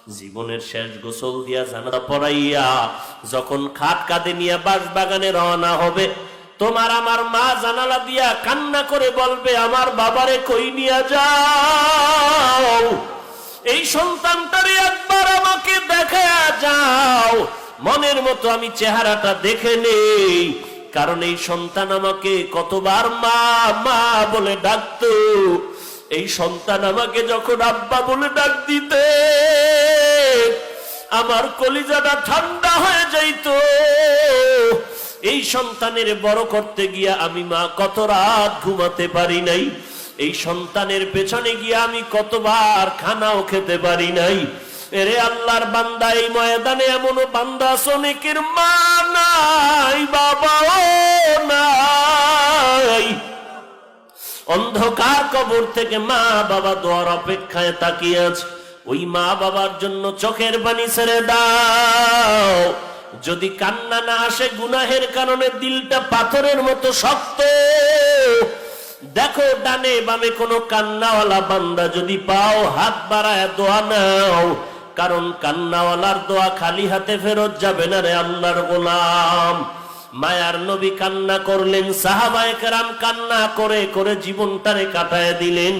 জীবনের শেষ গোসল দিয়া জানাজা পড়াইয়া যখন খাট কাঁধে নিয়ে বাঁশবাগানে রওনা হবে, তোমার আমার মা জানালা দিয়া কান্না করে বলবে, আমার বাবারে কই নিয়া যাও, এই সন্তানটারে একবার আমাকে দেখা যাও, মনের মতো আমি চেহারাটা দেখে নেই। কারণ এই সন্তান আমাকে কতবার মা মা বলে ডাকতো, এই সন্তান আমাকে যখন আব্বা বলে ডাক দিতে আমার কলিজাটা ঠান্ডা হয়ে যাইত। এই সন্তানের বড় করতে গিয়া আমি মা কত রাত ঘুমাতে পারি নাই, এই সন্তানের পেছনে গিয়া আমি কতবার খানাও খেতে পারি নাই। এরে আল্লাহর বান্দা, এই ময়দানে এমনও বান্দা আছে অনেকের মা নাই, বাবাও নাই। অন্ধকার কবর থেকে মা বাবা দোয়ার অপেক্ষায় তাকিয়ে আছে। ওই মা বাবার জন্য চোখের পানি ছেড়ে দাও। যদি কান্না না আসে গুনাহের কারণে দিলটা পাথরের মতো শক্ত, দেখো ডানে বামে কোনো কান্নাওয়ালা বান্দা যদি পাও, হাত বাড়ায় দোয়া নাও। কারণ কান্নাওয়ালার দোয়া খালি হাতে ফেরত যাবে না রে আল্লাহর গোলাম। মায়ার নবী কান্না করলেন, সাহাবায়ে কেরাম কান্না করে করে জীবনটারে কাটায় দিলেন।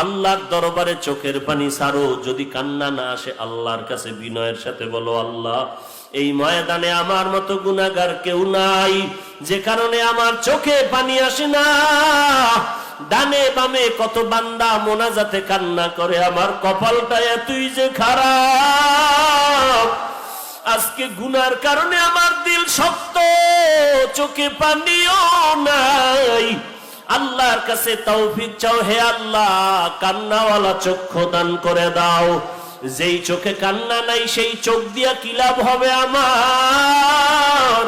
আল্লাহর দরবারে চোখের পানি ছাড়ো, যদি কান্না না আসে আল্লাহর কাছে বিনয়ের সাথে বলো, আল্লাহ এই ময়দানে আমার মতো গুনাহগার কেউ নাই, যে কারণে আমার চোখে পানি আসে না। ডানে বামে কত বান্দা মোনাজাতে কান্না করে, আমার কপালটা এতই যে খারাপ, আজকে গুনার কারণে আমার দিল শক্ত, চোখে পানিও নাই। আল্লাহর কাছে তৌফিক চাও, হে আল্লাহ কান্নাওয়ালা চক্ষু দান করে দাও। যেই চোখে কান্না নাই সেই চোখ দিয়া কি লাভ হবে আমার?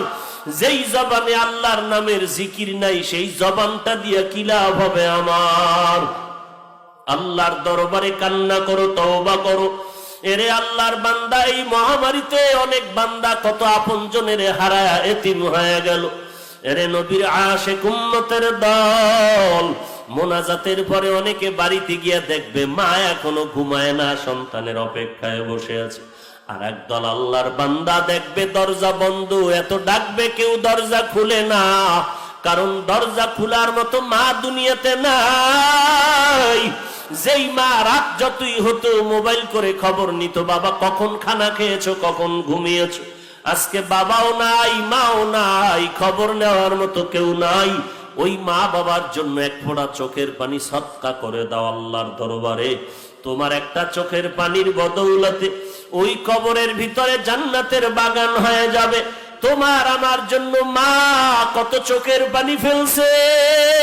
যেই জবানে আল্লাহর নামের জিকির নাই সেই জবানটা দিয়া কি লাভ হবে আমার? আল্লাহর দরবারে কান্না করো, তওবা করো। এরে আল্লাহর বান্দা, এই মহামারীতে অনেক বান্দা কত আপনজনের হারায়া এতিম হয়ে গেল। এরে নবীর আশিক উম্মতের দল, মোনাজাতের পরে অনেকে বাড়িতে গিয়া দেখবে মা এখনো ঘুমায় না, সন্তানের অপেক্ষায় বসে আছে। আর একদল আল্লাহর বান্দা দেখবে দরজা বন্ধ, এত ডাকবে কেউ দরজা খুলে না, কারণ দরজা খোলার মতো মা দুনিয়াতে নাই। যেই মা রাত যতই হতো মোবাইল করে খবর নিত, বাবা কখন খানা খেয়েছো, কখন ঘুমিয়েছো। আজকে বাবাও নাই, মাও নাই, খবর নেওয়ার মতো কেউ নাই। ওই মা বাবার জন্য এক ফোঁটা চোখের পানি সদকা করে দাও আল্লাহর দরবারে। তোমার একটা চোখের পানির বদৌলতে ওই কবরের ভিতরে জান্নাতের বাগান হয়ে যাবে। তোমার আমার জন্য মা কত চোখের পানি ফেলছেন,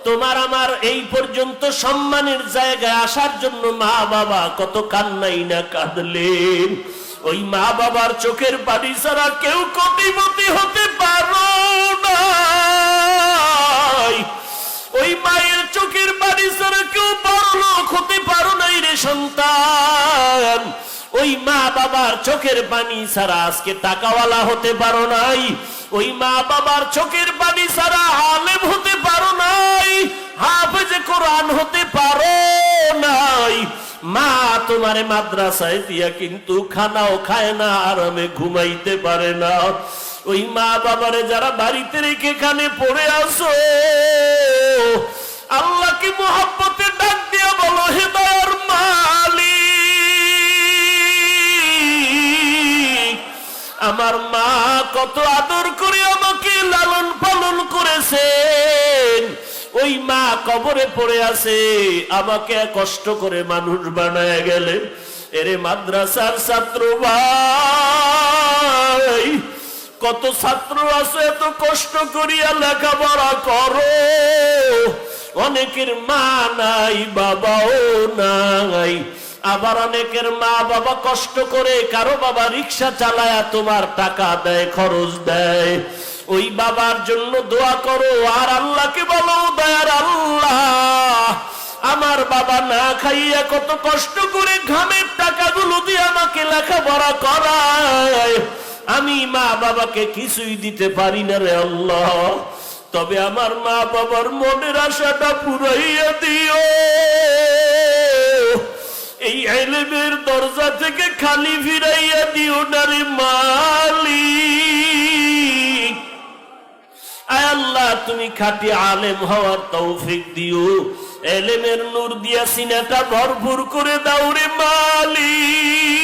তোমার আমার এই পর্যন্ত সম্মানের জায়গায় আসার জন্য মা বাবা কত কান্নাই না কাঁদলেন। ওই মা বাবার চোখের পানি ছাড়া কেউ কোটিপতি হতে পারো না, ওই মায়ের চোখের পানি ছাড়া কেউ বড়লোক হতে পারো নাই রে সন্তান। ওই মা বাবার চোখের পানি ছাড়া আজকে টাকাওয়ালা হতে পারো নাই, ওই মা বাবার চোখের পানি ছাড়া আলেম হতে পারো নাই, হাফেজে কোরআন হতে পারো নাই। মা তোমারে মাদ্রাসায় দিয়া কিন্তু খানাও খায় না, আরামে ঘুমাইতে পারে না। ওই মা বাবারে যারা বাড়িতে রেখে এখানে পড়ে আসো, আল্লাহকে মুহাব্বতে ডাক দিয়া বলো, হে দয়ার মালিক, আমার মা কত আদর করে আমাকে লালন পালন করেছেন, ওই মা কবরে পড়ে আছে, আমাকে কষ্ট করে মানুষ বানায় গেলেন। এরে মাদ্রাসার ছাত্র ভাই, কত ছাত্র আছে এত কষ্ট করিয়া লেখাপড়া করো, অনেকের মা নাই, বাবাও নাই। আবার অনেকের মা বাবা কষ্ট করে, কারো বাবা রিক্সা চালায়া তোমার টাকা দেয়, খরচ দেয়, ওই বাবার জন্য দোয়া করো। আর আল্লাহকে বলো, দয়ার আল্লাহ আমার বাবা না খাইয়া কত কষ্ট করে ঘামের টাকাগুলো দিয়ে আমাকে লেখাপড়া করায়, আমি মা বাবাকে কিছুই দিতে পারি না রে আল্লাহ, তবে আমার মা বাবার মনের আশাটা পুরাইয়া দিও। এই ইলমের দরজা থেকে খালি ফিরাইয়া দিও না রে মালিক। আয় আল্লাহ, তুমি খাঁটি আলেম হওয়ার তৌফিক দিও, ইলমের নূর দিয়া সিনাটা ভরপুর করে দাও রে মালিক।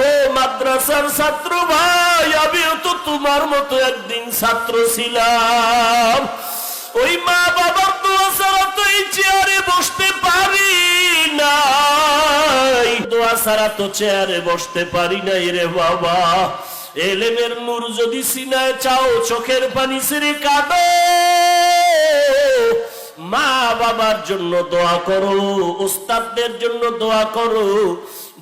ও মাদ্রাসার ছাত্র ভাই, আমিও তো তোমার মতো একদিন ছাত্র ছিলাম। ওই মা বাবার দোয়া ছাড়া তো এই চেয়ারে বসতে পারি নাই, দোয়া ছাড়া তো চেয়ারে বসতে পারি নাই রে বাবা। ইলমের নূর যদি সিনায় চাও, চোখের পানি ছেড়ে কাঁদো। মা বাবার জন্য দোয়া করো, উস্তাদদের জন্য দোয়া করো,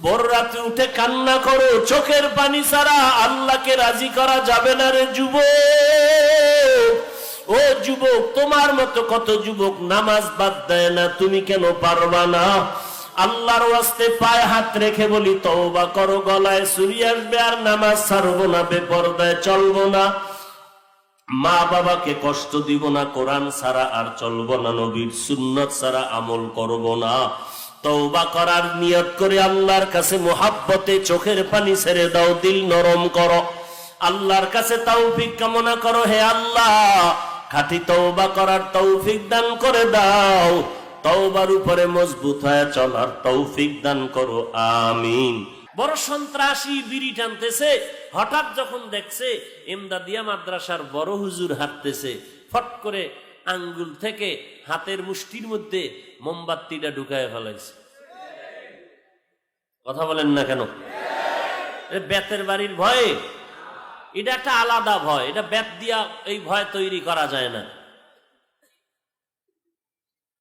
ভোর রাতে উঠে কান্না করো। চোখের পানি ছাড়া আল্লাহকে রাজি করা যাবে না রে যুবক। ও যুবক, তোমার মতো কত যুবক নামাজ বাদ দেয় না, তুমি কেন পারবা না? আল্লাহর ওয়াস্তে পায়ে হাত রেখে বলি, তওবা করো। গলায় চুরি আসবে আর নামাজ ছাড়বো না, বেপরদায় চলবো না, মা বাবাকে কষ্ট দিব না, কোরআন ছাড়া আর চলবো না, নবীর সুন্নাত ছাড়া আমল করব না। তওবা করার নিয়ত করে আল্লাহর কাছে মুহাব্বতে চোখের পানি ছেড়ে দাও, দিল নরম করো, আল্লাহর কাছে তৌফিক কামনা করো। হে আল্লাহ, খাঁটি তওবা করার তৌফিক দান করে দাও, তওবার উপরে মজবুত হয়ে চলার তৌফিক দান করো, আমিন। বড় সন্ত্রাসী বিড়ি টানতেছে, হঠাৎ যখন দেখছে এমদাদিয়া মাদ্রাসার বড় হুজুর হাঁটতেছে, ফট করে আঙ্গুল থেকে হাতের মুষ্টির মধ্যে মোমবাতিটা ঢুকায় ফেলাইছে। কথা বলেন না কেন? বেতের বাড়ির ভয়ে, এটা একটা আলাদা ভয়, এটা বেত দিয়া এই ভয় তৈরি করা যায় না।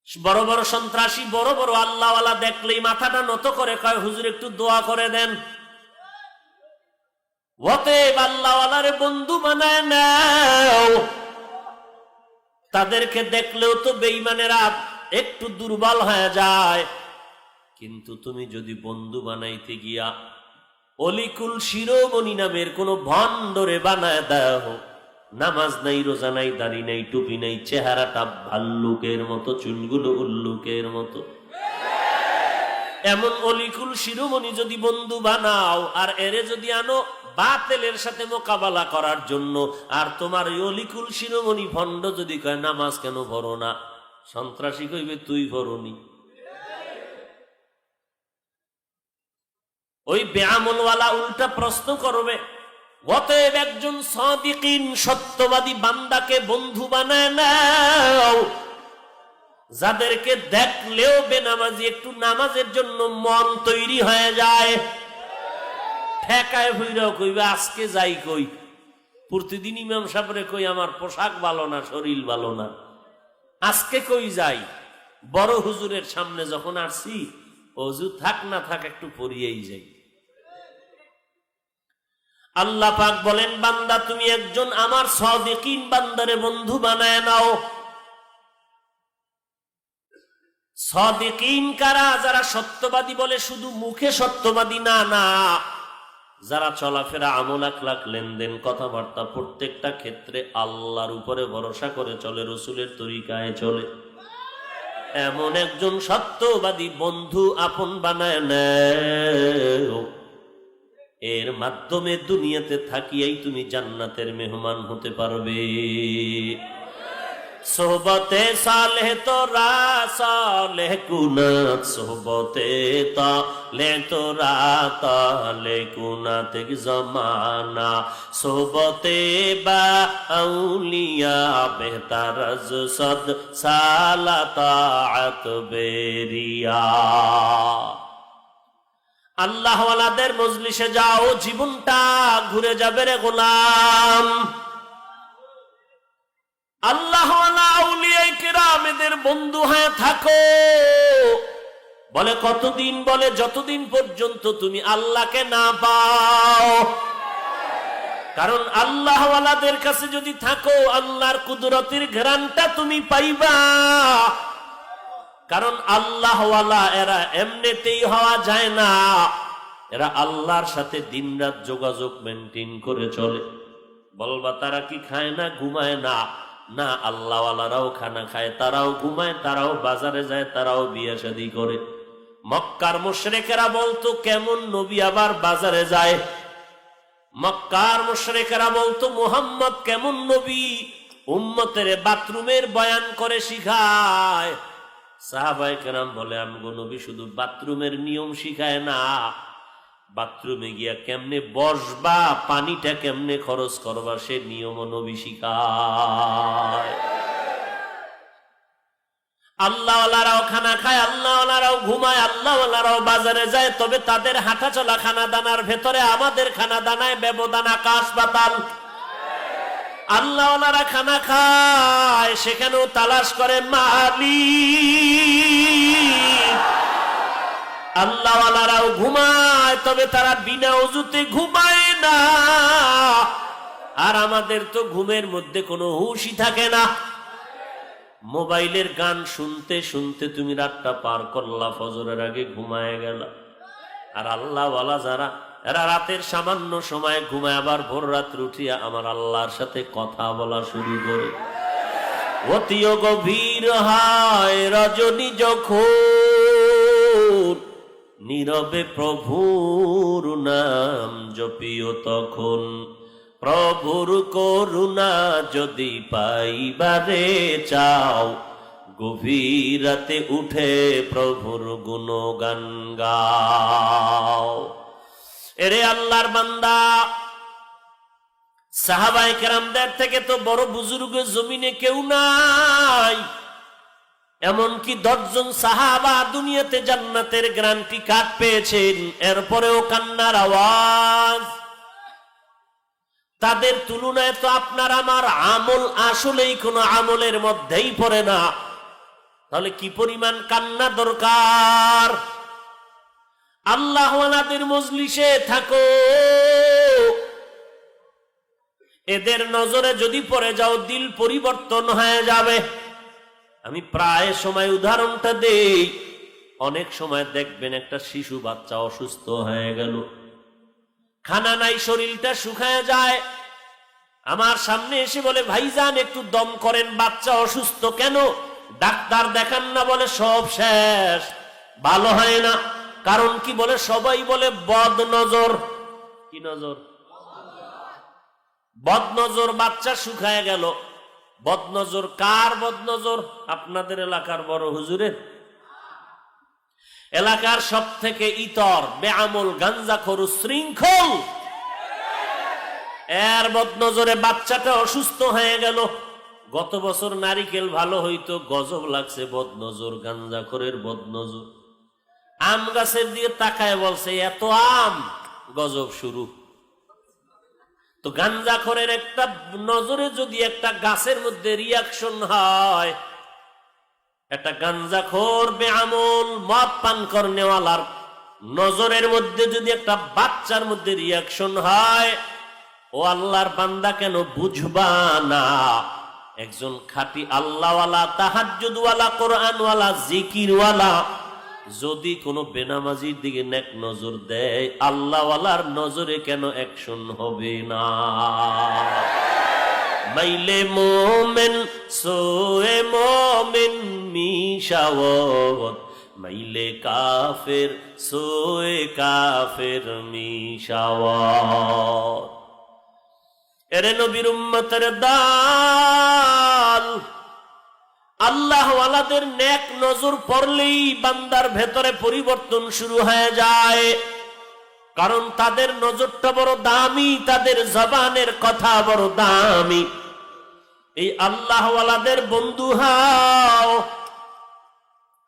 বড় বড় সন্ত্রাসী, বড় বড় আল্লাহওয়ালা দেখলেই মাথাটা নত করে কয়, হুজুর একটু দোয়া করে দেন। অতএব আল্লাহওয়ালারে বন্ধু বানায় নাও। তাদেরকে দেখলেও তো বেঈমানেরা একটু দুর্বল হয়ে যায়, কিন্তু তুমি যদি বন্ধু বানাইতে গিয়া অলিকুল শিরোমণি নামের কোন ভণ্ডরে বানায় দাও, নামাজ নাই, রোজা নাই, দাড়ি নাই, টুপি নাই, চেহারাটা ভাল্লুকের মতো, চুলগুলো উল্লুকের মতো, এমন অলিকুল শিরোমণি যদি বন্ধু বানাও, আর এরে যদি আনো বাতিলের সাথে মোকাবেলা করার জন্য, আর তোমার ওই অলিকুল শিরোমণি ভণ্ড যদি কয় নামাজ কেন পড়ো না, সন্ত্রাসী কইবে তুই পড়নি। ওই বেআমলওয়ালা উল্টা প্রশ্ন করবে। অতএব একজন সাদিকিন সত্যবাদী বান্দাকে বন্ধু বানায় নাও, যাদেরকে দেখলেও বেনামাজি একটু নামাজের জন্য মন তৈরি হয়ে যায়। ঠেকায় ভুইরাও কইবে আজকে যাই কই, প্রতিদিন ইমাম সাহেবরে কই আমার পোশাক ভালো না, শরীর ভালো না, আজকে কই যাই। বড় হুজুরের সামনে যখন আসছি, হুজুর থাক না থাক একটু পড়িয়েই যাই। আল্লাহ পাক বলেন, বান্দা তুমি একজন আমার সাদিকিন বান্দারে বন্ধু বানায় নাও। সাদিকিন কারা? যারা সত্যবাদী বলে শুধু মুখে সত্যবাদী না, না, যারা চলাফেরা, আমল, আখলাক, লেনদেন, কথাবার্তা প্রত্যেকটা ক্ষেত্রে আল্লাহর উপরে ভরসা করে চলে, রসুলের তরিকায় চলে, এমন একজন সত্যবাদী বন্ধু আপন বানায় নেও। এর মাধ্যমে দুনিয়াতে থাকিয়াই তুমি জান্নাতের মেহমান হতে পারবে। সোহবতে সালেহ তোরা সালেহ কুনাত, সোহবতে তালে তোরা তালে কুনাত জমানা, সোহবতে বা আউলিয়া বেহতার সদ সালাতাত বেরিয়া। আল্লাহওয়ালাদের মজলিসে যাও, জীবনটা ঘুরে যাবে রে গোলাম। আল্লাহওয়ালা আউলিয়ায়ে কেরামের বন্ধু হয়ে থাকো। বলে কতদিন? বলে যতদিন পর্যন্ত তুমি আল্লাহকে না পাও। কারণ আল্লাহওয়ালাদের কাছে যদি থাকো, আল্লাহর কুদরতের ঘ্রাণটা তুমি পাইবা। কারণ আল্লাহওয়ালা এরা এমনিতেই হওয়া যায় না, এরা আল্লাহর সাথে দিনরাত যোগাযোগ মেনটেন করে চলে। বলবা তারা কি খায় না, ঘুমায় না? না, আল্লাহওয়ালারাও খানা খায়, তারাও ঘুমায়, তারাও বাজারে যায়, তারাও বিয়ে শাদী করে, মক্কার মুশরিকেরা বলতো কেমন নবী আবার বাজারে যায়। মক্কার মুশরিকেরা বলতো মুহাম্মদ কেমন নবী, উম্মতের বাথরুমের বয়ান করে শিখায়। সাহাবায়ে কেরাম বলে আমগো নবী শুধু বাথরুমের নিয়ম শিখায় না, বাথরুমে গিয়া কেমনে বসবা, পানিটা কেমনে খরচ করবা সে নিয়মও নবী শিখায়। আল্লাহওয়ালারাও খানা খায়, আল্লাহওয়ালারাও ঘুমায়, আল্লাহওয়ালারাও বাজারে যায়, তবে তাদের হাঁটা চলা খানা দানার ভেতরে আমাদের খানা দানায় ব্যবধান আকাশ পাতাল। আল্লাহওয়ালারা খানা খায়, সেখানেও তালাশ করে মালিক। আল্লাহওয়ালারাও ঘুমায়, তবে তারা বিনা ওযুতে ঘুমায় না। আর আমাদের তো ঘুমের মধ্যে কোনো হুঁশই থাকে না। মোবাইলের গান শুনতে শুনতে তুমি রাতটা পার করলা, ফজরের আগে ঘুমায় গেল। আর আল্লাহওয়ালা যারা, এরা রাতের সামান্য সময় ঘুমায়, আবার ভোর রাত্র উঠিয়া আমার আল্লাহর সাথে কথা বলা শুরু করে। অতিও গভীর হয় রজনী যখন, নীরবে প্রভুর নাম জপিও তখন। প্রভুর করুণা যদি পাইবারে চাও, গভীর রাতে উঠে প্রভুর গুণগান গাও। এরে আল্লাহর বান্দা, সাহাবায়ে কেরামদের থেকে তো বড় বুজুর্গ জমিনে কেউ নাই। এমনকি 10 জন সাহাবা দুনিয়াতে জান্নাতের গ্যারান্টি কার্ড পেয়েছেন, এরপরেও কান্নার আওয়াজ। তাদের তুলনায় তো আপনার আমার আমল আসলেই কোনো আমলের মধ্যেই পড়ে না। তাহলে কি পরিমাণ কান্না দরকার। আল্লাহওয়ালাদের মজলিসে থাকো, এদের নজরে যদি পড়ে যাও দিল পরিবর্তন হয়ে যাবে। আমি প্রায় সময় উদাহরণটা দেই। অনেক সময় দেখবেন একটা শিশু বাচ্চা অসুস্থ হয়ে গেল, খানা নাই, শরীরটা শুকায় যায়, আমার সামনে এসে বলে ভাইজান একটু দম করেন, বাচ্চা অসুস্থ। কেন? ডাক্তার দেখান না, বলে সব শেষ, ভালো হয় না। কারণ কি? বলে সবাই বলে বদ নজর। কি নজর? বদ নজর। বাচ্চা শুকায় গেল। বদ নজর কার? বদ নজর আপনাদের এলাকার বড় হুজুরের। এলাকার সব থেকে ইতর বেআমল গাঞ্জাখোর শৃঙ্খল, এর বদনজরে বাচ্চাটা অসুস্থ হয়ে গেল। গত বছর নারিকেল ভালো হইতো, গজব লাগছে বদনজর, গাঞ্জাখোরের বদনজর। আম গাছের দিকে তাকায় বলছে এত আম, গজব শুরু। তো গাঞ্জাখোরের একটা নজরে যদি একটা গাছের মধ্যে রিয়াকশন হয়, একটা গাঞ্জাখোর বেআমল মদ পান করনেওয়ালার নজরের মধ্যে যদি একটা বাচ্চার মধ্যে রিয়াকশন হয়, ও আল্লাহর বান্দা কেন বুঝবা না? একজন খাঁটি আল্লাহওয়ালা, তাহাজ্জুদওয়ালা, কোরআনওয়ালা, জিকিরওয়ালা যদি কোনো বেনামাজির দিকে নেক নজর দেয়, আল্লাহওয়ালার নজরে কেন অ্যাকশন হবে না? মাইলে মোমেন সোয়ে মোমেন মিশাওয়াত, মাইলে কাফের সোয়ে কাফের মিশাওয়াত। এরে নবীর উম্মতের দাল, আল্লাহওয়ালাদের নেক নজর পড়লেই বান্দার ভেতরে পরিবর্তন শুরু হয়ে যায়। কারণ তাদের নজরটা বড় দামি, তাদের জবানের কথা বড় দামি। এই আল্লাহওয়ালাদের বন্ধু হও,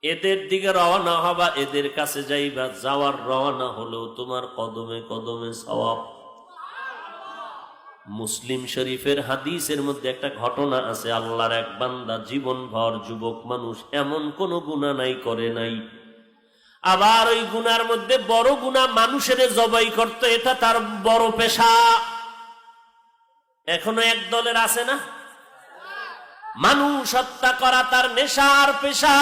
এদের দিকে রওনা হবা, এদের কাছে যাইবা। যাওয়ার রওনা হলেও তোমার কদমে কদমে সওয়াব। মুসলিম শরীফের হাদিসের মধ্যে একটা ঘটনা আছে। আল্লাহর এক বান্দা জীবনভর, যুবক মানুষ, এমন কোন গুনাহ নাই করে নাই। আবার ওই গুনার মধ্যে বড় গুনাহ মানুষের জবাই করতে, এটা তার বড় পেশা। এখনো এক দলের আছে না, মানুষ হত্যা করা তার নেশার পেশা।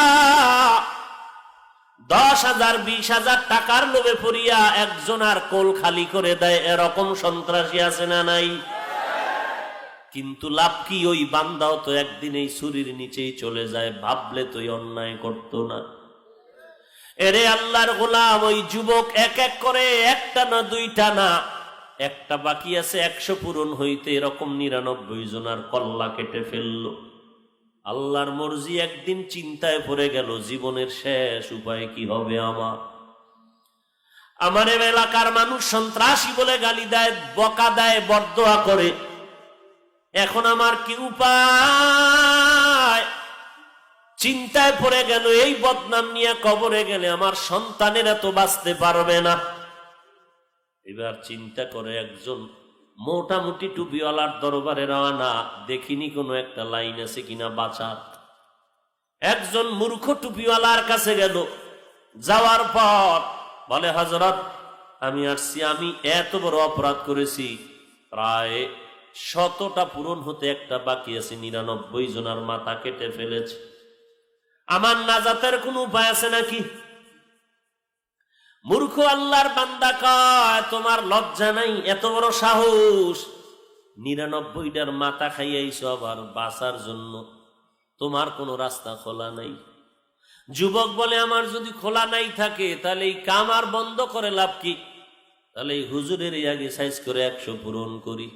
10,000 20,000 টাকার লোভে পড়িয়া একজনের কোল খালি করে দেয়, এরকম সন্ত্রাসী আছে না নাই? কিন্তু লাভ কি? ওই বান্দাও তো একদিন এই ছুরির নিচেই চলে যায়, ভাবলে তো অন্যায় করতো না। এরে আল্লাহর গোলাম, ওই যুবক এক এক করে, একটা না দুইটা না, একটা বাকি আছে 100 পূরণ হইতে, এরকম 99 জনার কল্লা কেটে ফেলল। আল্লাহর মর্জি। একদিন চিন্তায় পড়ে গেল, জীবনের শেষ উপায় কি হবে আমার এলাকার মানুষ সন্ত্রাসী বলে গালি দেয়, বকা দেয়, বরদোয়া করে। এখন আমার কি উপায়? চিন্তায় পড়ে গেল, এই বদনাম নিয়ে কবরে গেলে আমার সন্তানেরা তো বাঁচতে পারবে না। এবার চিন্তা করে একজন মোটামুটি টুপিওয়ালার দরবারে রওনা, দেখিনি কোনো একটা লাইন আছে কিনা বাঁচার। একজন মূর্খ টুপিওয়ালার কাছে গেল, যাওয়ার পর বলে, হযরত আমি আসছি, আমি এত বড় অপরাধ করেছি, প্রায় 100টা পূরণ হতে একটা বাকি আছে, 99 জনের মাথা কেটে ফেলেছে, আমার নাজাতের কোন উপায় আছে নাকি? মূর্খ আল্লাহর বান্দা কয়, তোমার লজ্জা নাই? এত বড় সাহস, 99টার মাথা খাইয়াইছো, আবার বাঁচার জন্য তোমার কোনো রাস্তা খোলা নাই। যুবক বলে, আমার যদি খোলা নাই থাকে তাহলে এই কাম আর বন্ধ করে লাভ কি? তাহলে এই হুজুরের আগে সাইজ করে 100 পূরণ করি।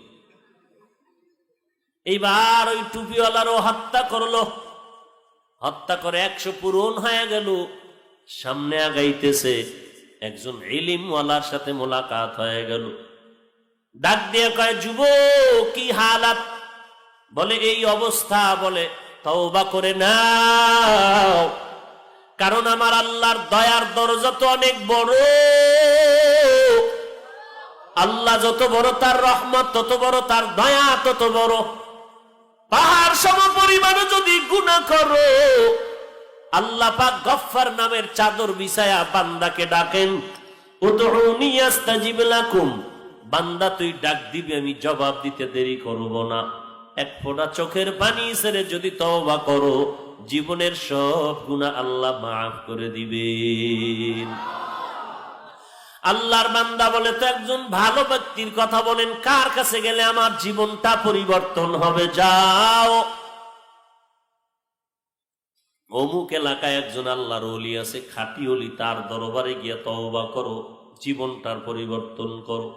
এইবার ওই টুপিওয়ালারও হত্যা করলো, হত্যা করে 100 পূরণ হয়ে গেল। সামনে আগাইতেছে, একজন ইলিমওয়ালার সাথে মোলাকাত হয়ে গেল। ডাক দিয়ে কয়, যুবক কি হালাত? বলে, এই অবস্থা। বলে, তওবা করে নাও, কারণ আমার আল্লাহর দয়ার দরজা তো অনেক বড়। আল্লাহ যত বড়, তার রহমত তত বড়, তার দয়া তত বড়। পাহাড় সম পরিমাণে যদি গুনাহ করো, আল্লাহ পাক গফফার নামের চাদর বিছায়া বান্দাকে ডাকেন, উদউনি আস্তাজিব লাকুম, বান্দা তুই ডাক দিবি, আমি জবাব দিতে দেরি করব না। এক ফোঁটা চোখের পানি ছেড়ে যদি তওবা করো, জীবনের সব গুনাহ আল্লাহ মাফ করে দিবেন। আল্লাহর বান্দা বলে, তো একজন ভালো ব্যক্তির কথা বলেন, কার কাছে গেলে আমার জীবনটা পরিবর্তন হবে? যাও, অমুক এলাকায় একজন আল্লাহর ওলি আছে, খাঁটি ওলি, তার দরবারে গিয়ে তওবা করো, জীবনটার পরিবর্তন করো।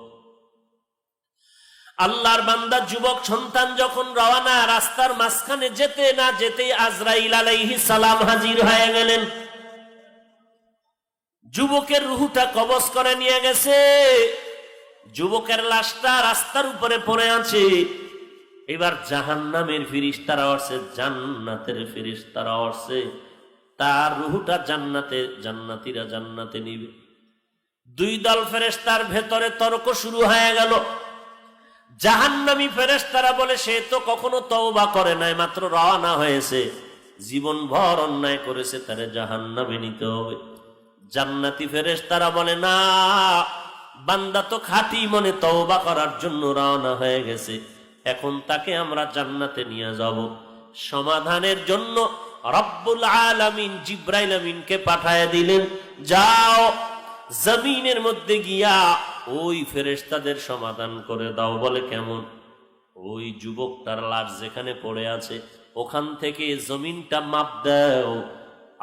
আল্লাহর বান্দা যুবক সন্তান যখন রওনা, রাস্তার মাঝখানে যেতে না যেতেই আজরাইল আলাইহিস সালাম হাজির হয়ে গেলেন। যুবকের রূহটা কবজ করে নিয়ে গেছে। যুবকের লাশটা রাস্তার উপরে পড়ে আছে। এবার জাহান্নামের ফেরেশতারা আসছে, জান্নাতের ফেরেশতারা আসছে, তার রূহটা জান্নাতে, জান্নাতীরা জান্নাতে নিবে। দুই দল ফেরেশতার ভেতরে তর্ক শুরু হয়ে গেল। জাহান্নামী ফেরেশতারা বলে, সে তো কখনো তওবা করে নাই, মাত্র রওনা হয়েছে, জীবন ভর অন্যায় করেছে, তারে জাহান্নামে নিতে হবে। জান্নাতি ফেরেশতারা বলে, না, বান্দা তো খাঁটি মনে তওবা করার জন্য রওনা হয়ে গেছে, এখন তাকে আমরা জান্নাতে নিয়ে যাব। সমাধানের জন্য রব্বুল আলামিন জিবরাইল আমিনকে পাঠায় দিলেন, যাও জমিনের মধ্যে গিয়া ওই ফেরেশতাদের সমাধান করে দাও। বলে, কেমন? ওই যুবকটার লাশ যেখানে পড়ে আছে ওখান থেকে জমিনটা মাপ দাও।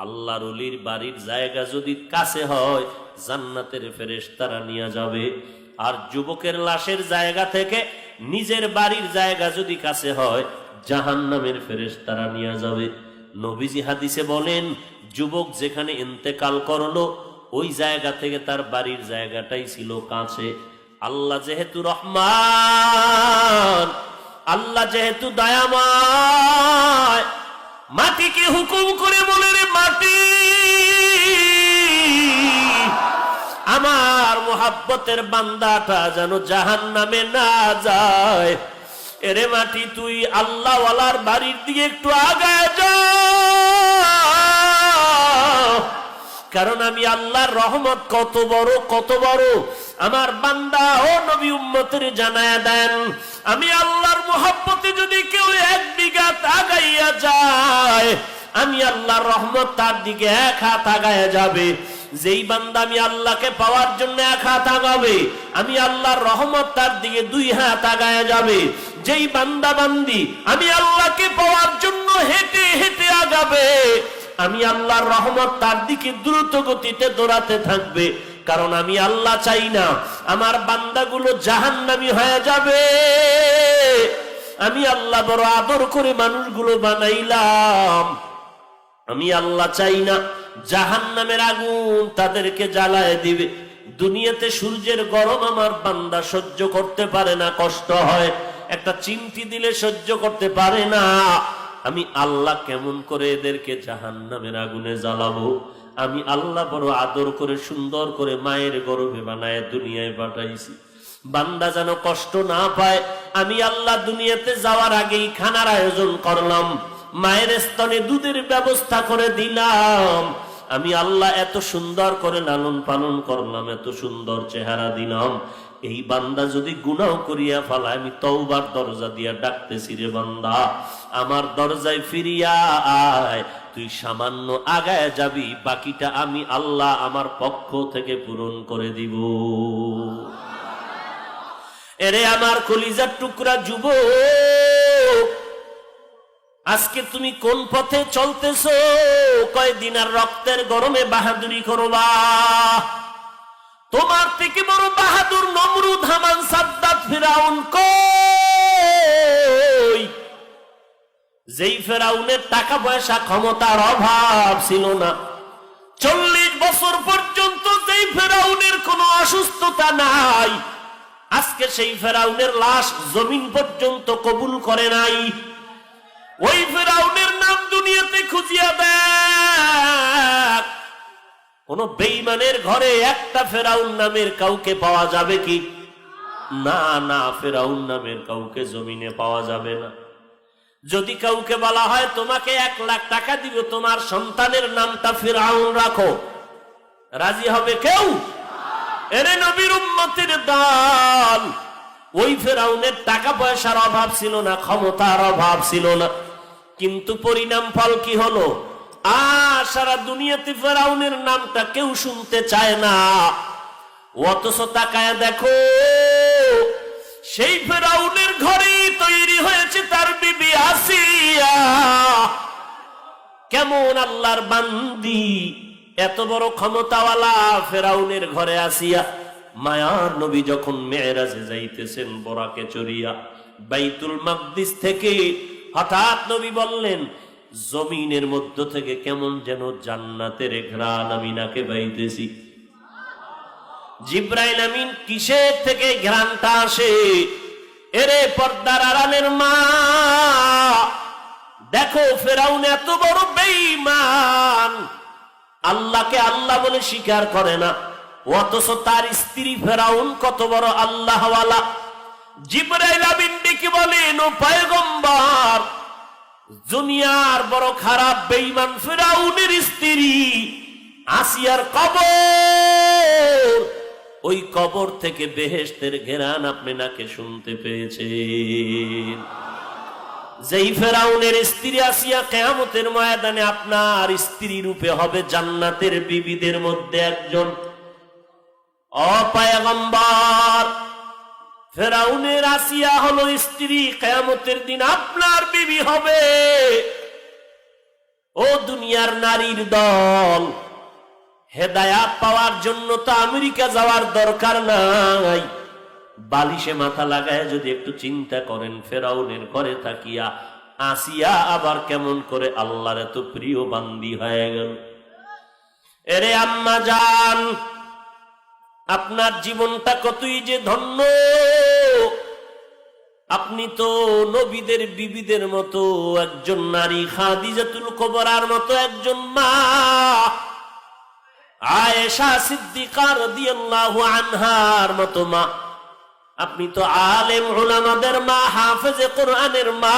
আল্লাহর ওলির বাড়ির জায়গা যদি কাছে হয়, জান্নাতের ফেরেশতারা নিয়ে যাবে, আর যুবকের লাশের জায়গা থেকে নিজের বাড়ির জায়গা যদি কাছে হয়, জাহান্নামের ফেরেশতারা নিয়ে যাবে। নবীজি হাদিসে বলেন, যুবক যেখানে ইন্তেকাল করলো ওই জায়গা থেকে তার বাড়ির জায়গাটাই ছিল কাছে। আল্লাহ যেহেতু রহমান, আল্লাহ যেহেতু দয়াময়, মাটিকে হুকুম করে বলে, রে মাটি, আমার মুহাব্বতের বান্দাটা যেন জাহান্নামে না যায়। এরে মাটি, তুই আল্লাহ ওয়ালার বাড়ির দিকে একটু আগায় যা, কারণ আমি আল্লাহর রহমত কত বড়, কত বড় আমার বান্দা ও নবী উম্মতের জানায়া দেন। আমি আল্লাহর মুহাব্বতে যদি কেউ 1 বিঘা আগাইয়া যায়, আমি আল্লাহর রহমত তার দিকে 1 হাত আগায়া যাবে। যেই বান্দা আমি আল্লাহকে পাওয়ার জন্য 1 হাত আগাবে, আমি আল্লাহর রহমত তার দিকে 2 হাত আগায়া যাবে। যেই বান্দা বান্দি আমি আল্লাহকে পাওয়ার জন্য হেঁটে হেঁটে আগাবে, আমি আল্লাহর রহমত তার দিকে দ্রুত গতিতে দৌড়াতে থাকবে। কারণ আমি আল্লাহ চাই না আমার বান্দাগুলো জাহান্নামী হয়ে যাবে। আমি আল্লাহ বড় আদর করে মানুষগুলো বানাইলাম। আমি আল্লাহ চাই না জাহান্নামের আগুন তাদেরকে জ্বালায় দিবে। দুনিয়াতে সূর্যের গরম আমার বান্দা সহ্য করতে পারে না, কষ্ট হয়। একটা চিমটি দিলে সহ্য করতে পারে না। আমি আল্লাহ কেমন করে এদেরকে জাহান্নামের আগুনে জ্বালাবো? আমি আল্লাহ বড় আদর করে সুন্দর করে মায়ের গর্ভে বানায় দুনিয়ায় পাঠাইছি, বান্দা যেন কষ্ট না পায়। আমি আল্লাহ দুনিয়াতে যাওয়ার আগেই খানার আয়োজন করলাম, মায়ের স্তনে দুধের ব্যবস্থা করে দিলাম। আমি আল্লাহ এত সুন্দর করে লালন পালন করলাম, এত সুন্দর চেহারা দিলাম। এই বান্দা যদি গুনাহ করিয়া ফেলায়, আমি তওবার দরজা দিয়া ডাকতেছি, রে বান্দা আমার দরজায় ফিরিয়া আয়। তুই সামান্য আগায় যাবি, বাকিটা আমি আল্লাহ আমার পক্ষ থেকে পূরণ করে দিব। এরে আমার কলিজার টুকরা যুবক, আজকে তুমি কোন পথে চলতেছো? কয়দিন আর রক্তের গরমে বাহাদুরি করবা? তোমার থেকে বড় বাহাদুর নমরুদ, হামান, সাদ্দাত, ফিরাউন কই? যেই ফেরাউনের টাকা পয়সা ক্ষমতার অভাব ছিল না, 40 বছর পর্যন্ত যেই ফেরাউনের কোনো অসুস্থতা নাই, আজকে সেই ফেরাউনের লাশ জমিন পর্যন্ত কবুল করে নাই। ওই ফেরাউনের নাম দুনিয়াতে খুঁজিয়া দেখ, কোন বেঈমানের ঘরে একটা ফেরাউন নামের কাউকে পাওয়া যাবে কি? না না, ফেরাউন নামের কাউকে জমিনে পাওয়া যাবে না। যদি কাউকে বলা হয় তোমাকে 1 লাখ টাকা দিব, তোমার সন্তানের নামটা ফিরাউন রাখো, রাজি হবে কেউ? এরে নবীর উম্মতের দল, ওই ফেরাউনের টাকা পয়সার অভাব ছিল না, ক্ষমতার অভাব ছিল না, কিন্তু পরিণাম ফল কি হলো? সারা দুনিয়াতে ফেরাউনের নামটা কেউ শুনতে চায় না। অথচ তাকায় দেখো, সেই ফেরাউনের ঘরেই তৈরি হয়েছে তার বিবি আসিয়া। কেমন আল্লাহর বান্দি, এত বড় ক্ষমতাওয়ালা ফেরাউনের ঘরে আসিয়া। মায়ার নবী যখন মেরাজে যাইতেছেন বোরাকে চড়িয়া, বাইতুল মাকদিস থেকে হঠাৎ নবী বললেন, জমিনের মধ্য থেকে কেমন যেন জান্নাতের ঘ্রাণ আমি নাকে পাইতেছি। জিব্রাইল আমিন কিসের থেকে ঘ্রাণটা আসে? এরে পর্দার আড়ালের মা, দেখো ফেরাউন এত বড় বেঈমান, আল্লাহকে আল্লাহ বলে স্বীকার করে না, অথচ তার স্ত্রী ফেরাউন কত বড় আল্লাহওয়ালা। জিব্রাইল আমিন ডেকে বলেন, ও পয়গম্বর, দুনিয়ার বড় খারাপ বেঈমান ফেরাউনের স্ত্রী আসিয়ার কবর, ওই কবর থেকে বেহেশতের ঘেরান আপনি নাকে শুনতে পেয়েছেন। যেই ফেরাউনের স্ত্রী আসিয়া কিয়ামতের ময়দানে আপনার স্ত্রী রূপে হবে জান্নাতের বিবিদের মধ্যে একজন। ও পয়গম্বর, ফেরাউনের আসিয়া হলো স্ত্রী, কিয়ামতের দিন আপনার বিবি হবে। ও দুনিয়ার নারীর দল, হেদায়াত পাওয়ার জন্য তো আমেরিকা যাওয়ার দরকার নাই। বালিশে মাথা লাগায় যদি একটু চিন্তা করেন, ফেরাউনের ঘরে থাকিয়া আসিয়া আবার কেমন করে আল্লাহর এত প্রিয় বান্দি হয়ে গেল। এরে আম্মা জান, আপনার জীবনটা কতই যে ধন্য। আপনি তো নবীদের বিবিদের মতো একজন নারী, খাদিজাতুল কুবরার মতো একজন মা, আয়েশা সিদ্দিকা রাদিয়াল্লাহু আনহার মতো মা। আপনি তো আলেম উলামাদের মা, হাফেজে কোরআনের মা।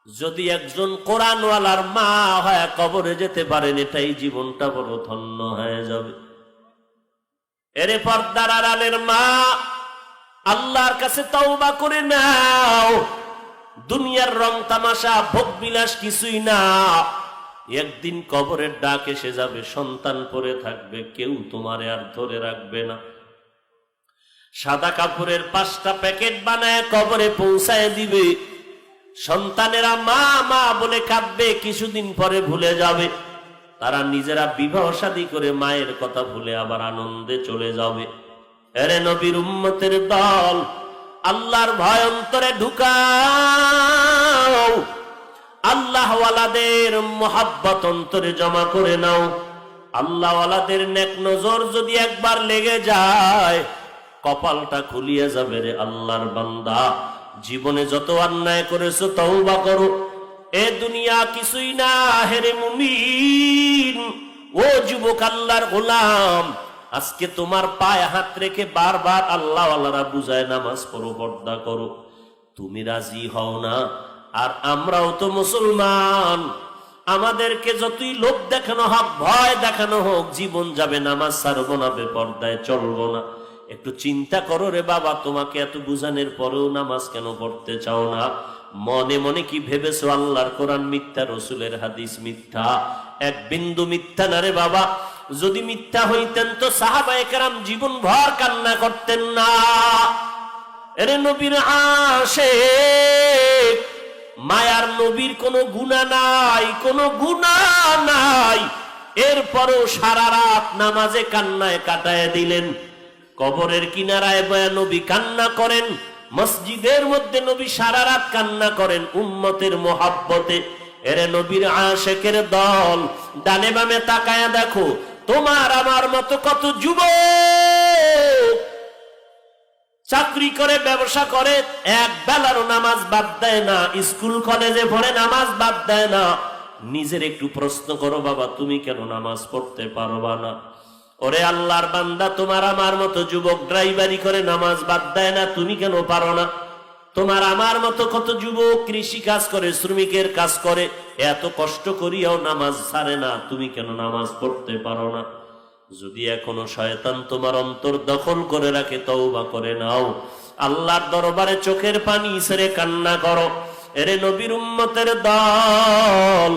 যদি একজন কোরআনওয়ালার মা হয় কবরে যেতে পারেন, এটাই জীবনটা বড় ধন্য হয়ে যাবে। এরে পর্দার আড়ালের মা, আল্লাহর কাছে তওবা করে নাও। দুনিয়ার রং তামাশা ভোগ বিলাস কিছুই না। একদিন কবরের ডাক এসে যাবে, সন্তান পড়ে থাকবে, কেউ তোমারে আর ধরে রাখবে না। সাদা কাপড়ের 5টা প্যাকেট বানায় কবরে পৌঁছায় দিবে। সন্তানেরা মা মা বলে কাঁদবে, কিছুদিন পরে ভুলে যাবে। তারা নিজেরা বিবাহ শাদী করে মায়ের কথা ভুলে আবার আনন্দে চলে যাবে। এরে নবীর উম্মতের দল, আল্লাহর ভয় অন্তরে ঢুকাও, আল্লাহওয়ালাদের মোহাব্বত অন্তরে জমা করে নাও। আল্লাহওয়ালাদের নেক নজর যদি একবার লেগে যায়, কপালটা খুলিয়ে যাবে রে আল্লাহর বান্দা। জীবনে যত অন্যায় করেছো তওবা করো, এ দুনিয়া কিছুই না হেরে মুমিন। ও যুবক আল্লাহর গোলাম, আজকে তোমার পায়ে হাত রেখে বারবার আল্লাহওয়ালারা বুঝায় নামাজ পড়ো, পর্দা করো, তুমি রাজি হও না। আর আমরাও তো মুসলমান, আমাদেরকে যতই লোভ দেখানো হোক, ভয় দেখানো হোক, জীবন যাবে, নামাজ ছাড়বো না, বেপর্দায় চলবো না। একটু চিন্তা করো রে বাবা, তোমাকে এত বুঝানোর পরেও নামাজ কেন পড়তে চাও না? মনে মনে কি ভেবেছো আল্লাহর কোরআন মিথ্যা, রসুলের হাদিস মিথ্যা? এক বিন্দু মিথ্যা না রে বাবা। যদি মিথ্যা হইতেন তো সাহাবায়ে কেরাম জীবন ভর কান্না করতেন না। এরে নবীর আশিক, মায়ার নবীর কোনো গুনাহ নাই, কোনো গুনাহ নাই, এরপরও সারা রাত নামাজে কান্নায় কাটায় দিলেন। কবরের কিনারায় বয়া নবী কান্না করেন, মসজিদের মধ্যে নবী সারা রাত কান্না করেন উম্মতের মোহাব্বতে। এরে নবীর আশিকের দল, ডানে বামে তাকায়া দেখো, তোমার আমার মতো কত যুবক চাকরি করে, ব্যবসা করে, এক বেলারও নামাজ বাদ দেয় না, স্কুল কলেজে পড়ে নামাজ বাদ দেয় না। নিজের একটু প্রশ্ন করো বাবা, তুমি কেন নামাজ পড়তে পারবা না? ওরে আল্লাহর বান্দা, তোমার আমার মতো যুবক ড্রাইভারি করে নামাজ বাদ দেয় না, তুমি কেন পারো না? তোমার আমার মতো কত যুবক কৃষি কাজ করে, শ্রমিকের কাজ করে, এত কষ্ট করিয়াও নামাজ ছাড়ে না, তুমি কেন নামাজ পড়তে পারো না? যদি এখনো শয়তান তোমার অন্তর দখল করে রাখে, তওবা করে নাও, আল্লাহর দরবারে চোখের পানি ছেড়ে কান্না করো। এরে নবীর উম্মতের দল,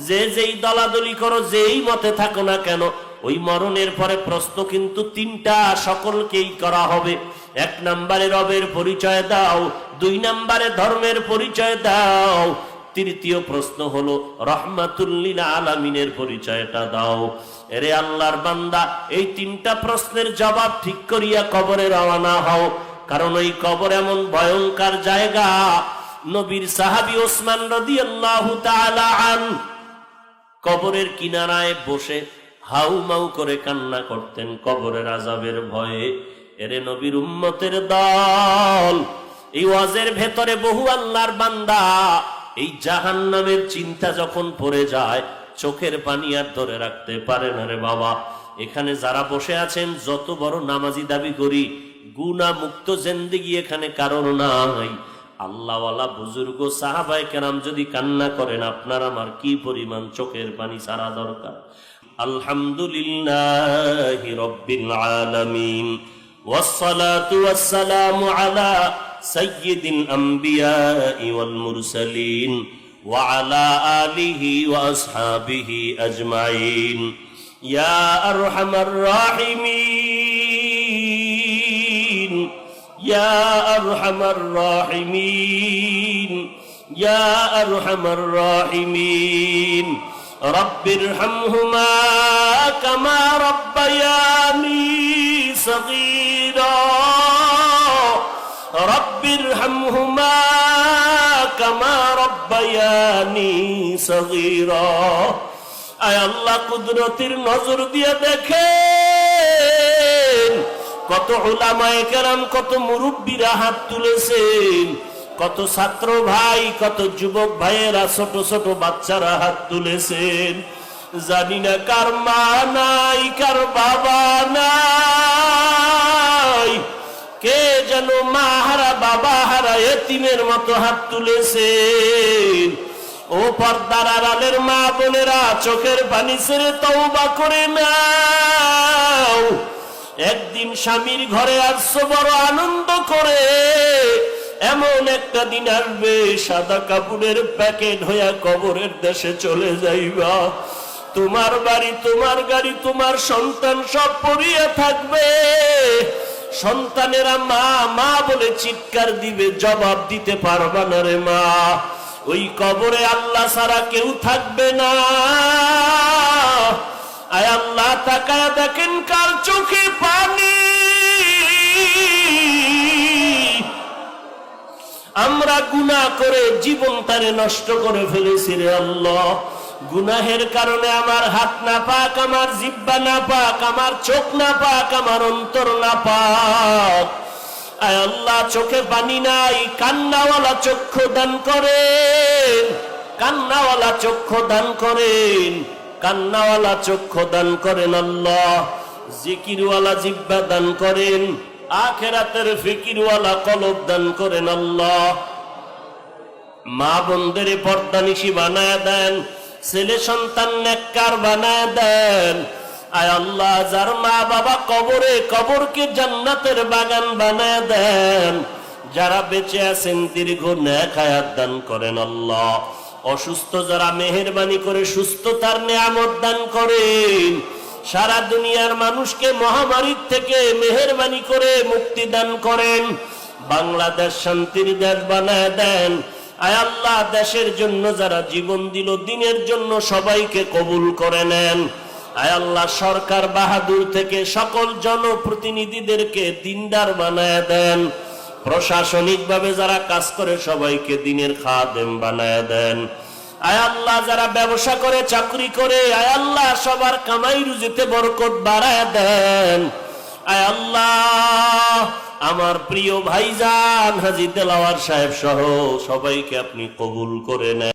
যে যেই দলাদলি করো, যেই মতে থাকো না কেন, ওই মরণের পরে প্রশ্ন কিন্তু তিনটা সকলকেই করা হবে। এক নম্বরে রবের পরিচয় দাও, দুই নম্বরে ধর্মের পরিচয় দাও, তৃতীয় প্রশ্ন হলো রহমাতুল লিল আলামিনের পরিচয়টা দাও। এরে আল্লাহর বান্দা, এই তিনটা প্রশ্নের জবাব ঠিক করিয়া কবরে রওনা হও, কারণ ওই কবর এমন ভয়ঙ্কর জায়গা। নবীর সাহাবী ওসমান রাদিয়াল্লাহু তাআলা আন কবরের কিনারায় বসে হাউমাউ করে কান্না করতেন কবরের আযাবের ভয়ে। এরে নবীর উম্মতের দল, এই ওয়াজের ভেতরে বহু আল্লাহর বান্দা এই জাহান্নামের চিন্তা যখন পড়ে যায়, চোখের পানি আর ধরে রাখতে পারে না রে বাবা। এখানে যারা বসে আছেন, যত বড় নামাজি দাবি করি, গুনাহ মুক্ত জিন্দেগি এখানে কারণ নাই। আল্লাহওয়ালা বুজুর্গ সাহাবায়ে কেরাম যদি কান্না করেন, আপনার আমার কি পরিমাণ চোখের পানি ছাড়া দরকার। আলহামদুলিল্লাহি রাব্বিল আলামিন, ওয়াসসালাতু ওয়াসসালামু আলা সাইয়্যিদিল আমবিয়াই ওয়াল মুরসালিন ওয়া আলা আলিহি ওয়া আসহাবিহি আজমাইন। ইয়া আরহামার রাহিমিন, ইয়া আরহামার রাহিমিন, ইয়া আরহামার রাহিমিন। রব্বিরহামহুমা কামা রাব্বায়ানি সগীরা, রব্বিরহামহুমা কামা রাব্বায়ানি সগীরা। আয় আল্লাহ, কুদরতের নজর দিয়ে দেখেন, কত উলামায়ে কেরাম, কত মুরব্বীরা হাত তুলেছেন, কত ছাত্র ভাই, কত যুবক ভাইয়েরা, ছোট ছোট বাচ্চারা হাত তুলেছেন। জানি না কার মা নাই, কার বাবা নাই, কে যেন মা হারা, বাবা হারা, এতিমের মতো হাত তুলেছেন। ও পর্দার আড়ালের মা বোনেরা, চোখের পানি ছেড়ে তওবা করে নাও। একদিন স্বামীর ঘরে আসছো বড় আনন্দ করে, এমন একটা দিন আসবে সাদা কাপড়ের প্যাকেট হইয়া কবরের দেশে চলে যাইবা। তোমার বাড়ি, তোমার গাড়ি, তোমার সন্তান সব পড়িয়া থাকবে। সন্তানেরা মা মা বলে চিৎকার দিবে, জবাব দিতে পারবা না রে মা। ওই কবরে আল্লাহ ছাড়া কেউ থাকবে না। আয় আল্লাহ তাকায় দেখেন কার চোখে পানি। আমরা গুনাহ করে জীবনটারে নষ্ট করে ফেলেছি রে আল্লাহ। গুনাহের কারণে আমার হাত না পাক, আমার জিহ্বা না পাক, আমার চোখ না পাক, আমার অন্তর না পাক। আয় আল্লাহ চোখে পানি নাই, কান্নাওয়ালা চক্ষু দান করেন, কান্নাওয়ালা চক্ষু দান করেন, কান্নাওয়ালা চক্ষু দান করেন আল্লাহ। জিকিরওয়ালা জিহ্বা দান করেন, আখিরাতের ফিকিরওয়ালা কলব দান করেন আল্লাহ। মা বোনদের পর্দানিশী বানায় দেন, ছেলে সন্তান নেককার বানায় দেন। আয় আল্লাহ যার মা বাবা কবরে, কবরকে জান্নাতের বাগান বানায় দেন। যারা বেঁচে আছেন দীর্ঘ নেক হায়াত দান করেন আল্লাহ। অসুস্থ যারা মেহেরবানি করে সুস্থতার নেয়ামত দান করেন। সারা দুনিয়ার মানুষকে মহামারীর থেকে মেহেরবানি করে মুক্তি দান করেন। বাংলাদেশ শান্তির দেশ বানায় দেন। আয় আল্লাহ দেশের জন্য যারা জীবন দিল, দিনের জন্য সবাইকে কবুল করে নেন। আয় আল্লাহ সরকার বাহাদুর থেকে সকল জনপ্রতিনিধিদেরকে দিনদার বানায় দেন। প্রশাসনিক ভাবে যারা কাজ করে সবাইকে দিনের খাদেম বানায় দেন। আয় আল্লাহ যারা ব্যবসা করে, চাকরি করে, আয় আল্লাহ সবার কামাই রুজিতে বরকত বাড়ায় দেন। আয় আল্লাহ আমার প্রিয় ভাইজান হাজী দেলাওয়ার সাহেব সহ সবাইকে আপনি কবুল করে নেন।